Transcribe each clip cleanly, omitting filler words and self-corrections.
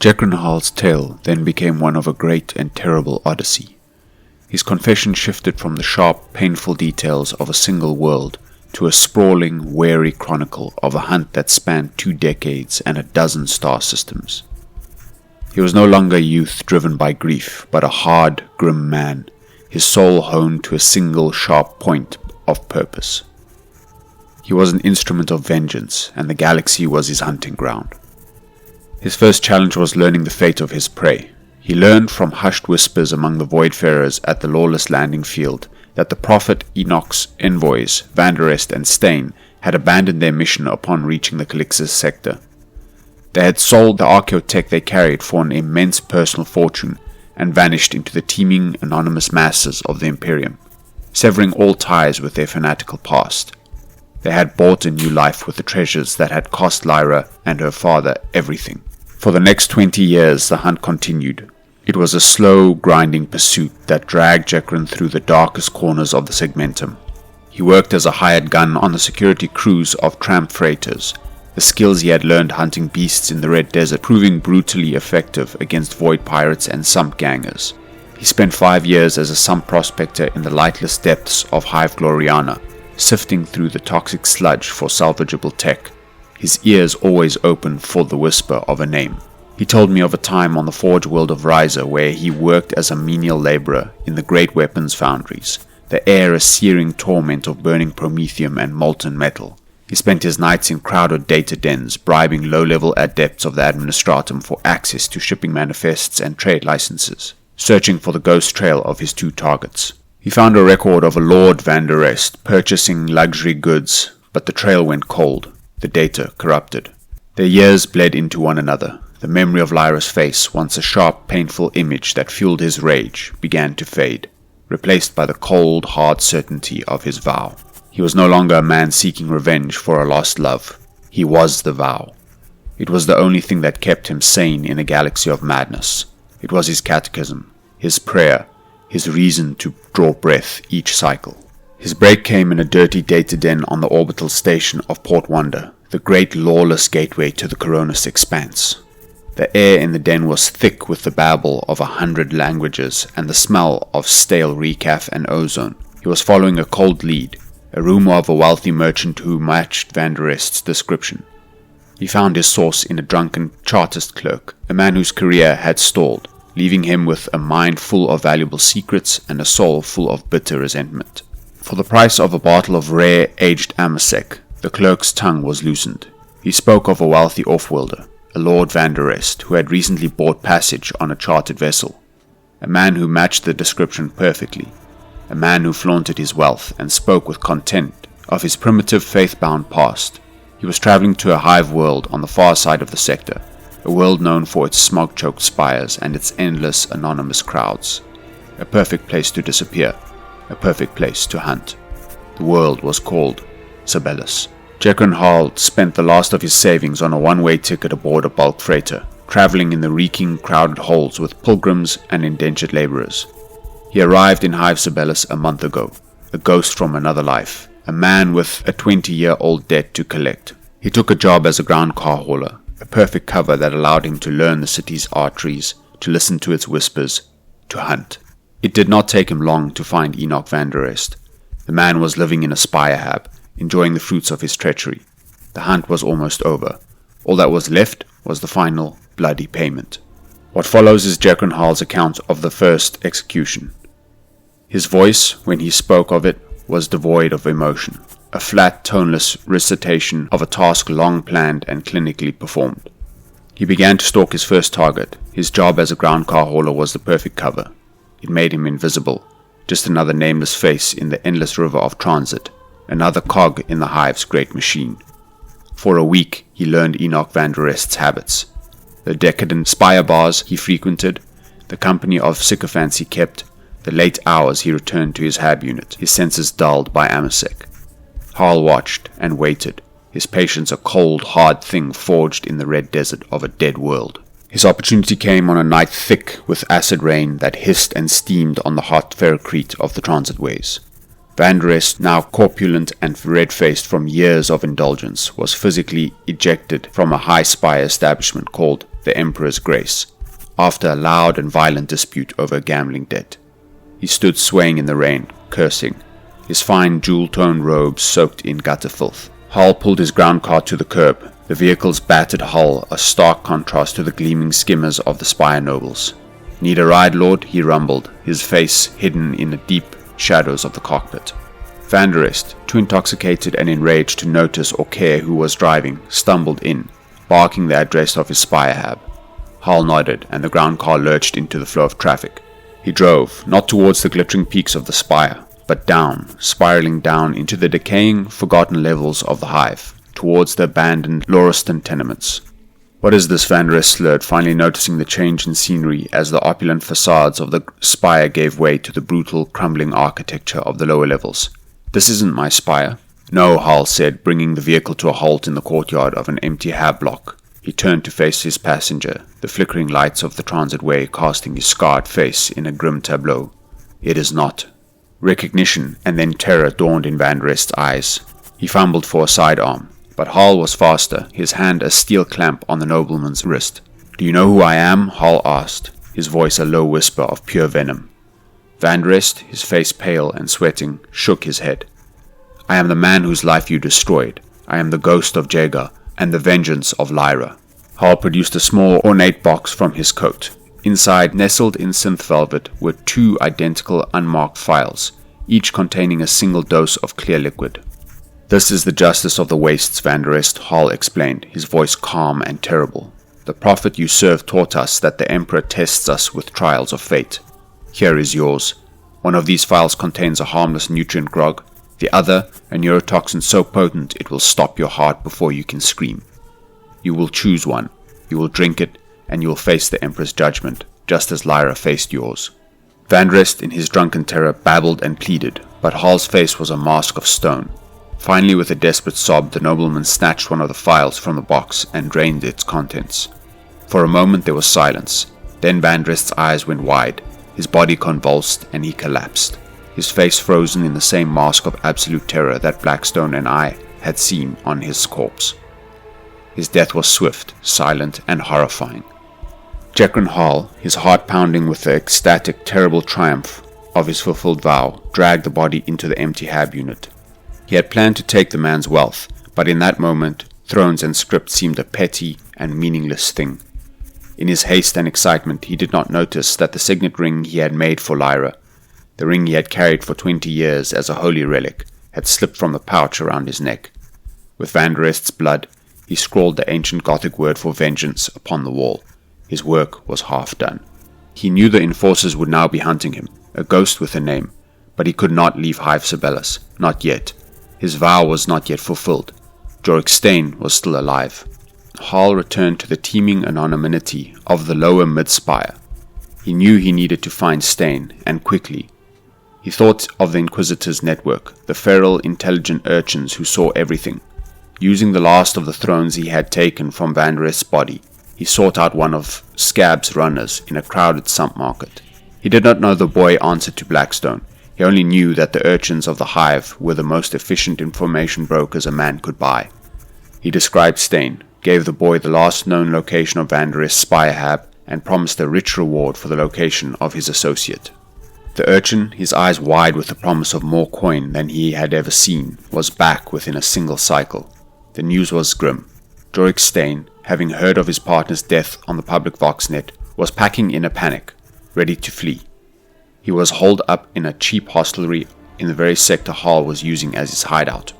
Jekrenhal's tale then became one of a great and terrible odyssey. His confession shifted from the sharp, painful details of a single world to a sprawling, weary chronicle of a hunt that spanned 2 decades and a dozen star systems. He was no longer a youth driven by grief, but a hard, grim man, his soul honed to a single sharp point of purpose. He was an instrument of vengeance, and the galaxy was his hunting ground. His first challenge was learning the fate of his prey. He learned from hushed whispers among the Voidfarers at the lawless landing field that the Prophet Enoch's envoys, Van der Est and Stain, had abandoned their mission upon reaching the Calixis sector. They had sold the archaeotech they carried for an immense personal fortune and vanished into the teeming anonymous masses of the Imperium, severing all ties with their fanatical past. They had bought a new life with the treasures that had cost Lyra and her father everything. For the next 20 years the hunt continued. It was a slow, grinding pursuit that dragged Jekren through the darkest corners of the segmentum. He worked as a hired gun on the security crews of tramp freighters, the skills he had learned hunting beasts in the Red Desert proving brutally effective against void pirates and sump gangers. He spent 5 years as a sump prospector in the lightless depths of Hive Gloriana, sifting through the toxic sludge for salvageable tech, his ears always open for the whisper of a name. He told me of a time on the forge world of Ryza where he worked as a menial laborer in the great weapons foundries, the air a searing torment of burning promethium and molten metal. He spent his nights in crowded data dens, bribing low-level adepts of the Administratum for access to shipping manifests and trade licenses, searching for the ghost trail of his 2 targets. He found a record of a Lord Van der Est purchasing luxury goods, but the trail went cold, the data corrupted. Their years bled into one another. The memory of Lyra's face, once a sharp, painful image that fueled his rage, began to fade, replaced by the cold, hard certainty of his vow. He was no longer a man seeking revenge for a lost love. He was the vow. It was the only thing that kept him sane in a galaxy of madness. It was his catechism, his prayer, his reason to draw breath each cycle. His break came in a dirty data den on the orbital station of Port Wonder, the great lawless gateway to the Coronis expanse. The air in the den was thick with the babble of 100 languages and the smell of stale recaf and ozone. He was following a cold lead, a rumor of a wealthy merchant who matched Van der Est's description. He found his source in a drunken chartist clerk, a man whose career had stalled, leaving him with a mind full of valuable secrets and a soul full of bitter resentment. For the price of a bottle of rare, aged amasec, the clerk's tongue was loosened. He spoke of a wealthy off-worlder, a Lord Van der Est, who had recently bought passage on a chartered vessel, a man who matched the description perfectly, a man who flaunted his wealth and spoke with contempt of his primitive faith-bound past. He was traveling to a hive world on the far side of the sector, a world known for its smog-choked spires and its endless anonymous crowds. A perfect place to disappear, a perfect place to hunt. The world was called Sibellus. Jekrenhal spent the last of his savings on a one-way ticket aboard a bulk freighter, traveling in the reeking, crowded holds with pilgrims and indentured laborers. He arrived in Hive Sibellus a month ago, a ghost from another life, a man with a 20-year-old debt to collect. He took a job as a ground car hauler, a perfect cover that allowed him to learn the city's arteries, to listen to its whispers, to hunt. It did not take him long to find Enoch Van der Est. The man was living in a spire hab, enjoying the fruits of his treachery. The hunt was almost over. All that was left was the final, bloody payment. What follows is Jekrenhal's account of the first execution. His voice, when he spoke of it, was devoid of emotion, a flat, toneless recitation of a task long planned and clinically performed. He began to stalk his first target. His job as a ground car hauler was the perfect cover. It made him invisible, just another nameless face in the endless river of transit, another cog in the Hive's great machine. For a week he learned Enoch Van der Est's habits, the decadent spire bars he frequented, the company of sycophants he kept, the late hours he returned to his hab unit, his senses dulled by amasec. Harl watched and waited, his patience a cold, hard thing forged in the red desert of a dead world. His opportunity came on a night thick with acid rain that hissed and steamed on the hot ferrocrete of the transitways. Van der Est, now corpulent and red-faced from years of indulgence, was physically ejected from a high spire establishment called the Emperor's grace, after a loud and violent dispute over a gambling debt. He stood swaying in the rain, cursing, his fine jewel-toned robes soaked in gutter filth. Hull pulled his ground cart to the curb, the vehicle's battered hull a stark contrast to the gleaming skimmers of the Spire nobles. "Need a ride, Lord?" he rumbled, his face hidden in the deep shadows of the cockpit. Van der Rest, too intoxicated and enraged to notice or care who was driving, stumbled in, barking the address of his Spire hab. Hull nodded, and the ground car lurched into the flow of traffic. He drove, not towards the glittering peaks of the Spire, but down, spiraling down into the decaying, forgotten levels of the Hive, towards the abandoned Lauriston tenements. "What is this?" Van der Rest slurred, finally noticing the change in scenery as the opulent facades of the Spire gave way to the brutal, crumbling architecture of the lower levels. "This isn't my Spire." "No," Hull said, bringing the vehicle to a halt in the courtyard of an empty hab block. He turned to face his passenger, the flickering lights of the transitway casting his scarred face in a grim tableau. "It is not." Recognition and then terror dawned in Van der Rest's eyes. He fumbled for a sidearm, but Hull was faster, his hand a steel clamp on the nobleman's wrist. "Do you know who I am?" Hull asked, his voice a low whisper of pure venom. Van der Rest, his face pale and sweating, shook his head. "I am the man whose life you destroyed. I am the ghost of Jaeger and the vengeance of Lyra." Hull produced a small, ornate box from his coat. Inside, nestled in synth velvet, were 2 identical unmarked phials, each containing a single dose of clear liquid. "This is the justice of the wastes," Van der Rest, Hull explained, his voice calm and terrible. "The prophet you serve taught us that the Emperor tests us with trials of fate. Here is yours. One of these phials contains a harmless nutrient grog, the other a neurotoxin so potent it will stop your heart before you can scream. You will choose one, you will drink it, and you will face the Emperor's judgment, just as Lyra faced yours." Van der Rest, in his drunken terror, babbled and pleaded, but Hull's face was a mask of stone. Finally, with a desperate sob, the nobleman snatched one of the phials from the box and drained its contents. For a moment there was silence. Then Van der Rest's eyes went wide, his body convulsed, and he collapsed, his face frozen in the same mask of absolute terror that Blackstone and I had seen on his corpse. His death was swift, silent, and horrifying. Jekron Hull, his heart pounding with the ecstatic, terrible triumph of his fulfilled vow, dragged the body into the empty hab unit. He had planned to take the man's wealth, but in that moment, thrones and script seemed a petty and meaningless thing. In his haste and excitement, he did not notice that the signet ring he had made for Lyra, the ring he had carried for 20 years as a holy relic, had slipped from the pouch around his neck. With Van der Rest's blood, he scrawled the ancient Gothic word for vengeance upon the wall. His work was half done. He knew the enforcers would now be hunting him, a ghost with a name, but he could not leave Hive Sibellus, not yet. His vow was not yet fulfilled. Jorik Stein was still alive. Hull returned to the teeming anonymity of the lower mid-spire. He knew he needed to find Stein, and quickly. He thought of the Inquisitor's network, the feral, intelligent urchins who saw everything. Using the last of the thrones he had taken from Van der Rest's body, he sought out one of Scab's runners in a crowded sump market. He did not know the boy answered to Blackstone. He only knew that the urchins of the Hive were the most efficient information brokers a man could buy. He described Stein, gave the boy the last known location of Van der Rest's spire hab, and promised a rich reward for the location of his associate. The urchin, his eyes wide with the promise of more coin than he had ever seen, was back within a single cycle. The news was grim. Jorik Stein, having heard of his partner's death on the public Voxnet, was packing in a panic, ready to flee. He was holed up in a cheap hostelry in the very sector Hull was using as his hideout.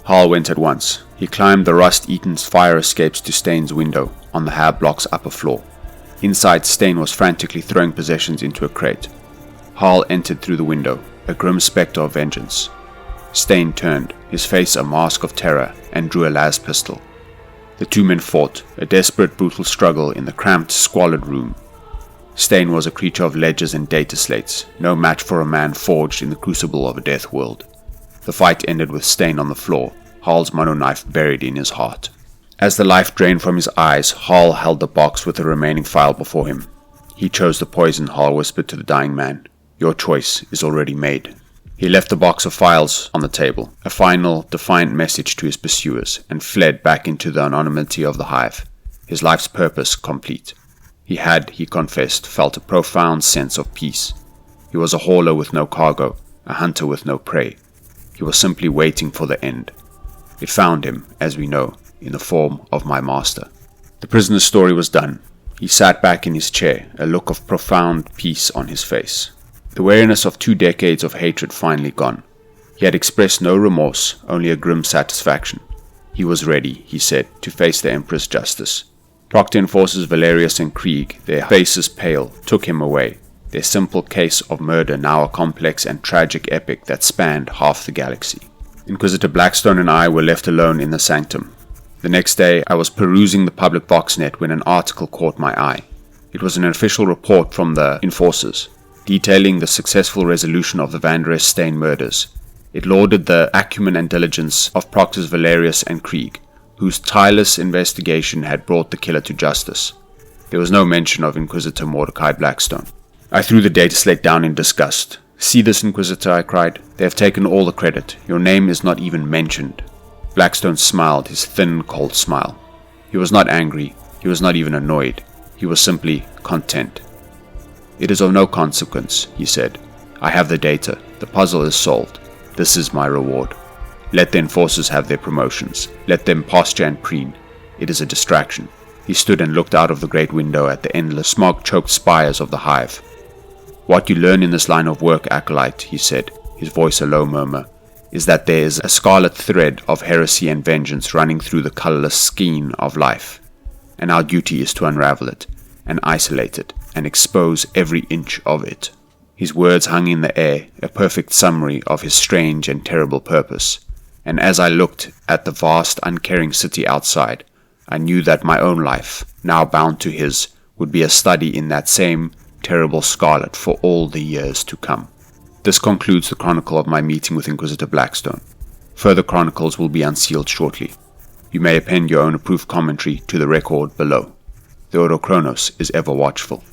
Hull went at once. He climbed the rust-eaten fire escapes to Stein's window on the hab block's upper floor. Inside, Stein was frantically throwing possessions into a crate. Hull entered through the window, a grim spectre of vengeance. Stein turned, his face a mask of terror, and drew a las pistol. The two men fought, a desperate, brutal struggle in the cramped, squalid room. Stein was a creature of ledgers and data slates, no match for a man forged in the crucible of a death world. The fight ended with Stein on the floor, Hull's monoknife buried in his heart. As the life drained from his eyes, Hull held the box with the remaining phial before him. He chose the poison, Hull whispered to the dying man. Your choice is already made. He left the box of phials on the table, a final, defiant message to his pursuers, and fled back into the anonymity of the Hive. his life's purpose complete. He had, he confessed, felt a profound sense of peace. He was a hauler with no cargo, a hunter with no prey. He was simply waiting for the end. It found him, as we know, in the form of my master. The prisoner's story was done. He sat back in his chair, a look of profound peace on his face. The weariness of 2 decades of hatred finally gone. He had expressed no remorse, only a grim satisfaction. He was ready, he said, to face the Emperor's justice. Proctor Enforcers Valerius and Krieg, their faces pale, took him away. Their simple case of murder now a complex and tragic epic that spanned half the galaxy. Inquisitor Blackstone and I were left alone in the sanctum. The next day, I was perusing the public voxnet when an article caught my eye. It was an official report from the Enforcers, detailing the successful resolution of the Van der Steen murders. It lauded the acumen and diligence of Proctors Valerius and Krieg, whose tireless investigation had brought the killer to justice. There was no mention of Inquisitor Mordecai Blackstone. I threw the data slate down in disgust. "See this, Inquisitor," I cried. "They have taken all the credit. Your name is not even mentioned." Blackstone smiled, his thin, cold smile. He was not angry. He was not even annoyed. He was simply content. "It is of no consequence," he said. "I have the data. The puzzle is solved. This is my reward. Let the Enforcers have their promotions. Let them posture and preen. It is a distraction." He stood and looked out of the great window at the endless smog-choked spires of the Hive. "What you learn in this line of work, Acolyte," he said, his voice a low murmur, "is that there is a scarlet thread of heresy and vengeance running through the colourless skein of life, and our duty is to unravel it, and isolate it, and expose every inch of it." His words hung in the air, a perfect summary of his strange and terrible purpose, and as I looked at the vast, uncaring city outside, I knew that my own life, now bound to his, would be a study in that same terrible scarlet for all the years to come. This concludes the chronicle of my meeting with Inquisitor Blackstone. Further chronicles will be unsealed shortly. You may append your own approved commentary to the record below. The Autochronos is ever watchful.